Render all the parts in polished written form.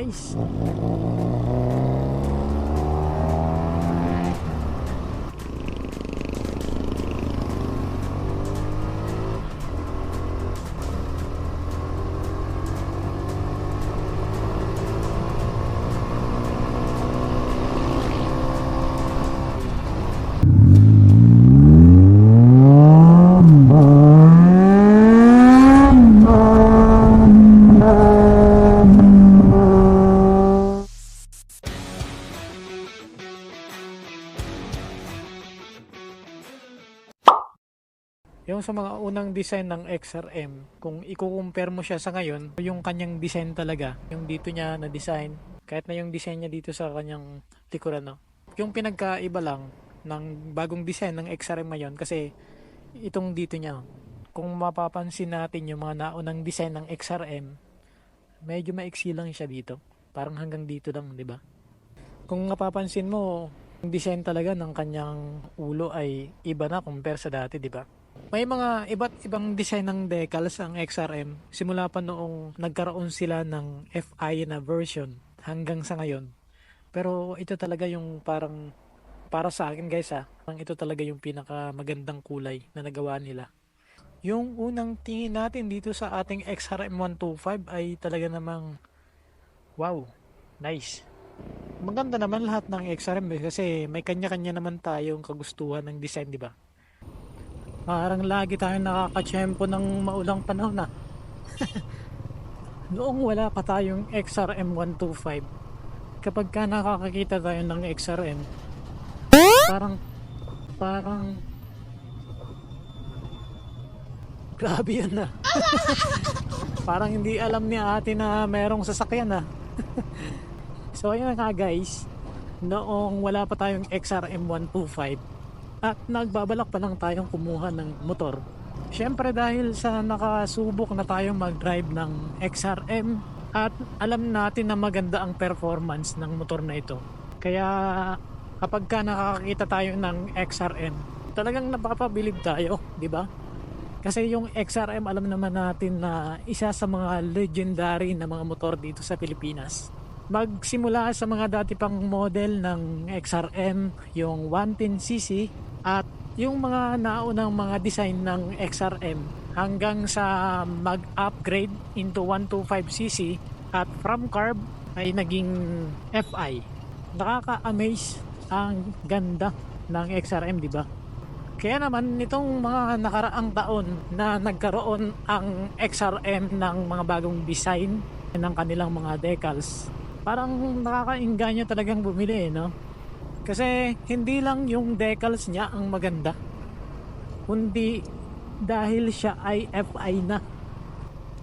Nice. Yung sa mga unang design ng XRM, kung i-compare mo siya sa ngayon, yung kanyang design talaga, yung dito niya na design, kahit na yung design niya dito sa kanyang likuran, no? Yung pinagkaiba lang ng bagong design ng XRM ngayon kasi itong dito niya, kung mapapansin natin yung mga naunang design ng XRM, medyo maiksi lang siya dito. Parang hanggang dito lang, di ba? Kung mapapansin mo, yung design talaga ng kanyang ulo ay iba na compare sa dati, di ba? May mga iba't ibang design ng decals ang XRM simula pa noong nagkaroon sila ng FI na version hanggang sa ngayon. Pero ito talaga yung parang para sa akin guys ito talaga yung pinaka magandang kulay na nagawa nila. Yung unang tingin natin dito sa ating XRM 125 ay talaga namang wow, nice. Maganda naman lahat ng XRM kasi may kanya-kanya naman tayong kagustuhan ng design, di ba? Parang lagi tayong nakakatsyempo ng maulang panahon na. Noong wala pa tayong XRM 125, kapag ka nakakakita tayo ng XRM, parang parang grabe yan na. Parang hindi alam ni ate na merong sasakyan na. So ayun nga guys, noong wala pa tayong XRM 125 at nagbabalak pa lang tayong kumuha ng motor, syempre dahil sa nakasubok na tayong mag-drive ng XRM at alam natin na maganda ang performance ng motor na ito, kaya kapag ka nakakita tayo ng XRM talagang napapabilib tayo, di ba? Kasi yung XRM alam naman natin na isa sa mga legendary na mga motor dito sa Pilipinas. Magsimula sa mga dati pang model ng XRM, yung 110cc at yung mga naunang mga design ng XRM hanggang sa mag-upgrade into 125cc at from carb ay naging FI. Nakaka-amaze ang ganda ng XRM, di ba? Kaya naman nitong mga nakaraang taon na nagkaroon ang XRM ng mga bagong design ng kanilang mga decals, parang nakakainganyo talagang bumili, no? Kasi hindi lang yung decals niya ang maganda, kundi dahil siya ay FI na.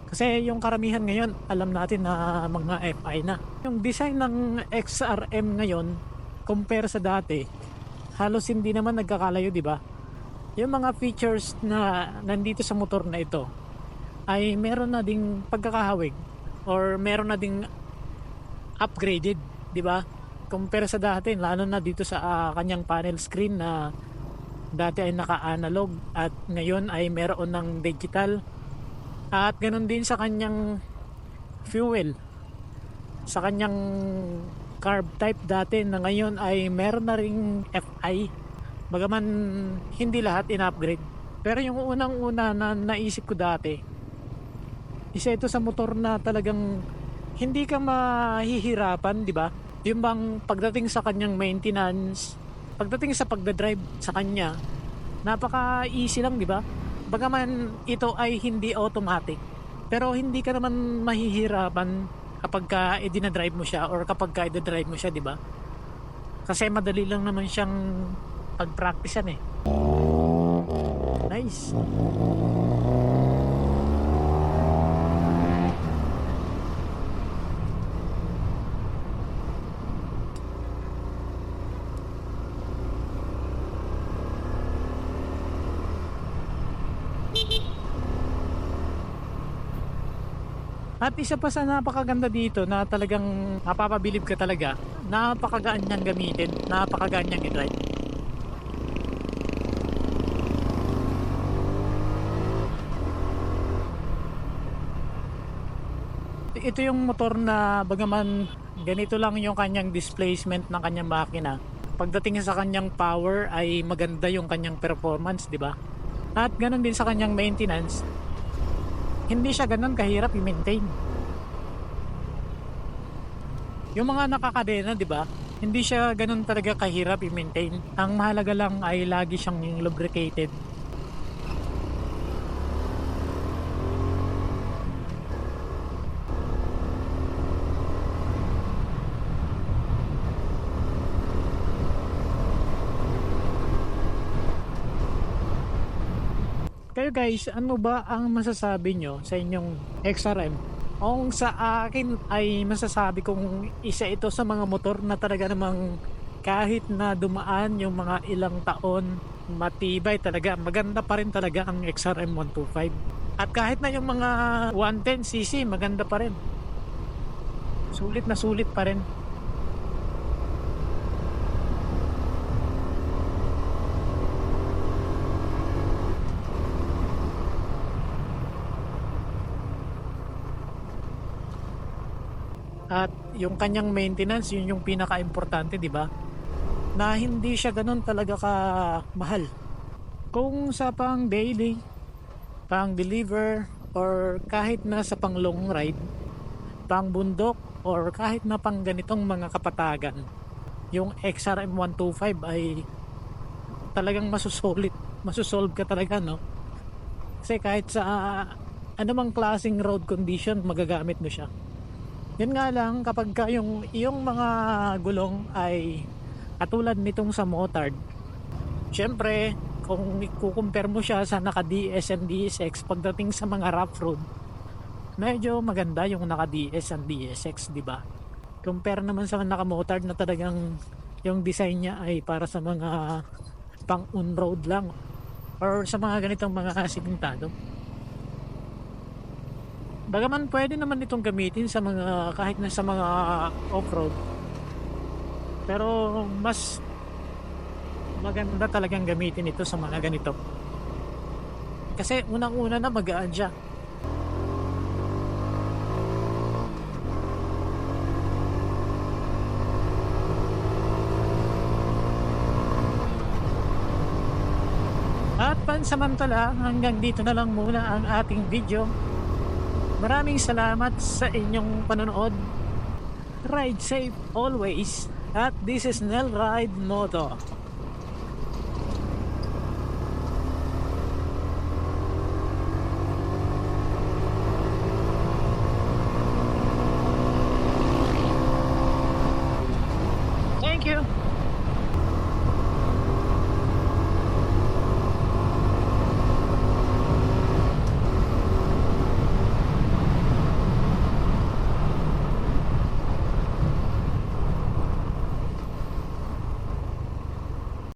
Kasi yung karamihan ngayon, alam natin na mga FI na. Yung design ng XRM ngayon, compare sa dati, halos hindi naman nagkakalayo, di ba? Yung mga features na nandito sa motor na ito ay meron na ding pagkakahawig or meron na ding upgraded, di ba? Compare sa dati, lalo na dito sa kanyang panel screen na dati ay naka-analog at ngayon ay meron ng digital. At ganoon din sa kanyang fuel, sa kanyang carb type dati na ngayon ay meron na ring FI. Bagaman hindi lahat in-upgrade. Pero yung unang-una na naisip ko dati, isa ito sa motor na talagang hindi ka mahihirapan, di ba? Yung bang pagdating sa kanyang maintenance, pagdating sa pagdadrive sa kanya, napaka-easy lang, di ba? Bagaman ito ay hindi automatic, pero hindi ka naman mahihirapan kapag ka i-drive mo siya or kapag ka i-drive mo siya, di ba? Kasi madali lang naman siyang pag-practicean eh. Nice. At isa pa sa napakaganda dito na talagang mapapabilib ka talaga, napakagaan niyang gamitin, napakagaan niyang i-drive. ito yung motor na bagaman ganito lang yung kanyang displacement ng kanyang makina, pagdating sa kanyang power ay maganda yung kanyang performance, di ba? At ganun din sa kanyang maintenance, hindi siya ganun kahirap i-maintain. Yung mga nakakadena, di ba? Hindi siya ganun talaga kahirap i-maintain. Ang mahalaga lang ay lagi siyang lubricated. Kayo guys, ano ba ang masasabi nyo sa inyong XRM? Kung sa akin ay masasabi kong isa ito sa mga motor na talaga namang kahit na dumaan yung mga ilang taon, matibay talaga, maganda pa rin talaga ang XRM 125. At kahit na yung mga 110cc, maganda pa rin. Sulit na sulit pa rin. At yung kanyang maintenance, yun yung pinaka-importante, di ba? Na hindi siya ganun talaga ka mahal. Kung sa pang daily, pang deliver, or kahit na sa pang long ride, pang bundok, or kahit na pang ganitong mga kapatagan, yung XRM 125 ay talagang masusolve ka talaga, no? Kasi kahit sa anumang klaseng road condition, magagamit mo siya. Yun nga lang, kapag yung mga gulong ay katulad nitong sa motard, syempre kung i-compare mo siya sa naka DS and DSX, pagdating sa mga rough road, medyo maganda yung naka DS and DSX, di ba? Compare naman sa naka motard na talagang yung design niya ay para sa mga pang on road lang or sa mga ganitong mga simentado. Bagaman pwede naman itong gamitin sa mga kahit na sa mga off-road, pero mas maganda talagang gamitin ito sa mga ganito kasi unang-una na magaan siya. At pansamantala, hanggang dito na lang muna ang ating video. Maraming salamat sa inyong panonood. Ride safe always. At this is Nel Ride Moto.